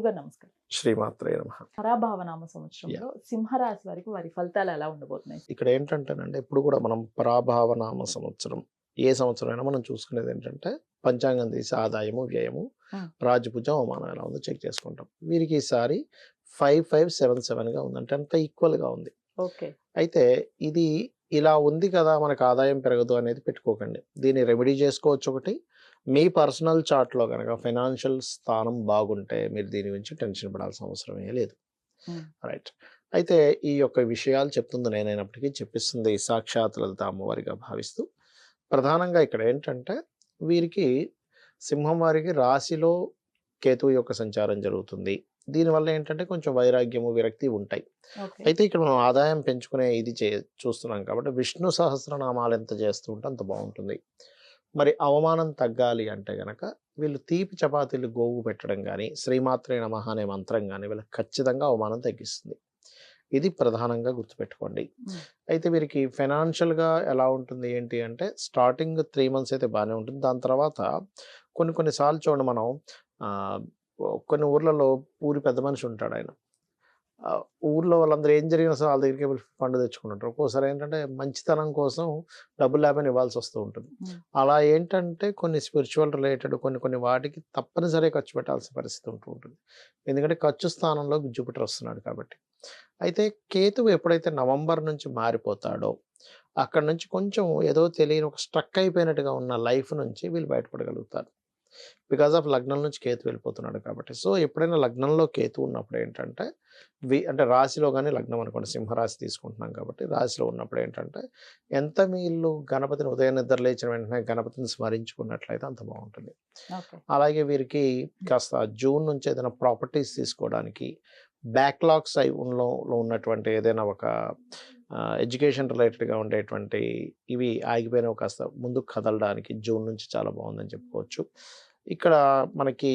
గురుగారు నమస్కారం. శ్రీమాత్రే నమః. పరాభావనామ సంవత్సరంలో యాహ్! సింహరాశి వారికి వారి ఫలితాలు ఎలా ఉండబోతున్నాయి? ఇక్కడ ఏంటంటేనండి, ఎప్పుడు కూడా మనం పరాభావనామ సంవత్సరం, ఏ సంవత్సరమైనా మనం చూసుకునేది ఏంటంటే, పంచాంగం తీసి ఆదాయము, వ్యయము, హ్మ్. రాజభుజం, అవమానం ఎలా ఉందో చెక్ చేసుకుంటాం. వీరికి ఈసారి 5577గా ఉంది. అంటే అంత ఈక్వల్‌గా ఉంది. ఓకే. అయితే ఇది ఇలా ఉంది కదా! మనకు ఆదాయం పెరగదు అనేది పెట్టుకోకండి. దీన్ని రెమెడీ చేసుకోవచ్చు ఒకటి. మీ పర్సనల్ చార్ట్‌లో గనక ఫైనాన్షియల్ స్థానం బాగుంటే మీరు దీని గురించి టెన్షన్ పడాల్సిన అవసరమే లేదు. హ్మ్. రైట్. అయితే ఈ యొక్క విషయాలు చెప్తుంది నేనైనప్పటికీ చెప్పిస్తుంది సాక్షాత్ లలిత అమ్మవారిగా భావిస్తూ, ప్రధానంగా ఇక్కడ ఏంటంటే వీరికి సింహం వారికి రాశిలో కేతువు యొక్క సంచారం జరుగుతుంది. దీనివల్ల ఏంటంటే కొంచెం వైరాగ్యము, విరక్తి ఉంటాయి. ఓకే. అయితే ఇక్కడ మనం ఆదాయం పెంచుకునే ఇది చూస్తున్నాం కాబట్టి విష్ణు సహస్రనామాలు ఎంత చేస్తూ ఉంటే అంత బావుంటుంది. మరి అవమానం తగ్గాలి అంటే గనక వీళ్ళు తీపి చపాతీలు గోవు పెట్టడం గానీ, శ్రీమాత్రే నమః అనే మంత్రం గానీ వీళ్ళకి ఖచ్చితంగా అవమానం తగ్గిస్తుంది. ఇది ప్రధానంగా గుర్తుపెట్టుకోండి. హ్మ్. అయితే వీరికి ఫైనాన్షియల్‌గా ఎలా ఉంటుంది ఏంటి అంటే స్టార్టింగ్ 3 మంత్స్ అయితే బానే ఉంటుంది. దాని తర్వాత కొన్ని కొన్ని సార్లు చూడండి మనం ఆహ్, కొన్ని ఊర్లలో ఊరి పెద్ద మనిషి ఉంటాడాయన. ఊర్లో వాళ్ళందరూ ఏం జరిగినా సరే వాళ్ళ దగ్గరికే వెళ్లి ఫండ్ తెచ్చుకుంటుంటారు. ఒక్కోసారి ఏంటంటే మంచితనం కోసం డబ్బులు లేకపోయినా ఇవ్వాల్సొస్తూ ఉంటుంది. హ్మ్. అలా ఏంటంటే కొన్ని స్పిరిచ్యువల్ రిలేటెడ్ కొన్ని కొన్ని వాటికి తప్పనిసరిగా ఖర్చు పెట్టాల్సిన పరిస్థితి ఉంటూ ఉంటుంది. ఎందుకంటే ఖర్చు స్థానంలో జూపిటర్ వస్తున్నాడు కాబట్టి. అయితే కేతువు ఎప్పుడైతే నవంబర్ నుంచి మారిపోతాడో, అక్కడి నుంచి కొంచెం ఏదో తెలియని ఒక స్ట్రక్ అయిపోయినట్టుగా ఉన్న లైఫ్ నుంచి వీళ్ళు బయటపడగలుగుతారు. బికాజ్ ఆఫ్ లగ్నం నుంచి కేతు వెళ్ళిపోతున్నాడు కాబట్టి. సో, ఎప్పుడైనా లగ్నంలో కేతు ఉన్నప్పుడు ఏంటంటే, అంటే రాశిలో గాని లగ్నం అనుకోండి సింహరాశి తీసుకుంటున్నాం కాబట్టి, రాశిలో ఉన్నప్పుడు ఏంటంటే, ఎంత వీళ్ళు గణపతిని ఉదయం నిద్ర లేచిన వెంటనే గణపతిని స్మరించుకున్నట్లయితే అంత బావుంటుంది. ఓకే. అలాగే వీరికి కాస్త జూన్ నుంచి ఏదైనా ప్రాపర్టీస్ తీసుకోవడానికి బ్యాక్‌లాగ్స్ లో ఉన్నటువంటి ఏదైనా ఒక ఎడ్యుకేషన్ రిలేటెడ్‌గా ఉండేటువంటి ఇవి ఆగిపోయినవి కాస్త ముందుకు కదలడానికి జూన్ నుంచి చాలా బావుందని చెప్పుకోవచ్చు. ఇక్కడ మనకి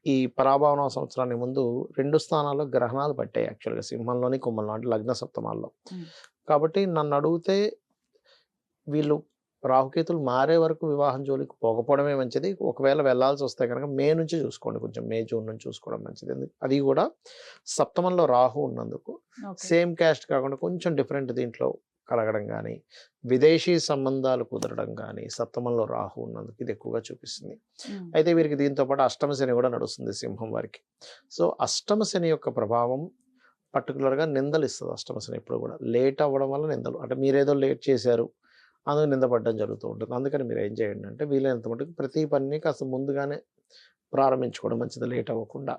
ఈ పరాభవన సంవత్సరానికి ముందు 2 స్థానాల్లో గ్రహణాలు పట్టాయి యాక్చువల్‌గా సింహంలోని, కుంభంలో అంటే లగ్న సప్తమాల్లో. హ్మ్. కాబట్టి నన్నడిగితే వీళ్ళు రాహుకేతువులు మారే వరకు వివాహం జోలికి పోకపోవడమే మంచిది. ఒకవేళ వెళ్ళాల్సొస్తే గనక మే నుంచి చూసుకోండి. కొంచెం మే, జూన్ నుంచి చూసుకోవడం మంచిది. అది గూడా సప్తమంలో రాహు ఉన్నందుకు ఓకే. సేమ్ క్యాస్ట్ కాకుండా కొంచెం డిఫరెంట్ దీంట్లో కలగడం గానీ, విదేశీ సంబంధాలు కుదరడం గానీ, సప్తమంలో రాహు ఉన్నందుకు ఇది ఎక్కువగా చూపిస్తుంది. హ్మ్. అయితే వీరికి దీంతో పాటు అష్టమ శని గూడా నడుస్తుంది సింహం వారికి. సో, అష్టమ శని యొక్క ప్రభావం పర్టిక్యులర్‌గా నిందలిస్తది అష్టమ శని ఎప్పుడు గూడా. లేట్ అవ్వడం వల్ల నిందలు. అంటే మీరేదో లేట్ చేశారు అందుకు నిందపడడం జరుగుతూ ఉంటుంది. అందుకని మీరేం చేయండి అంటే వీలైనంత మటుకు ప్రతి పనిని కాస్త ముందుగానే ప్రారంభించుకోవడం మంచిది లేట్ అవ్వకుండా.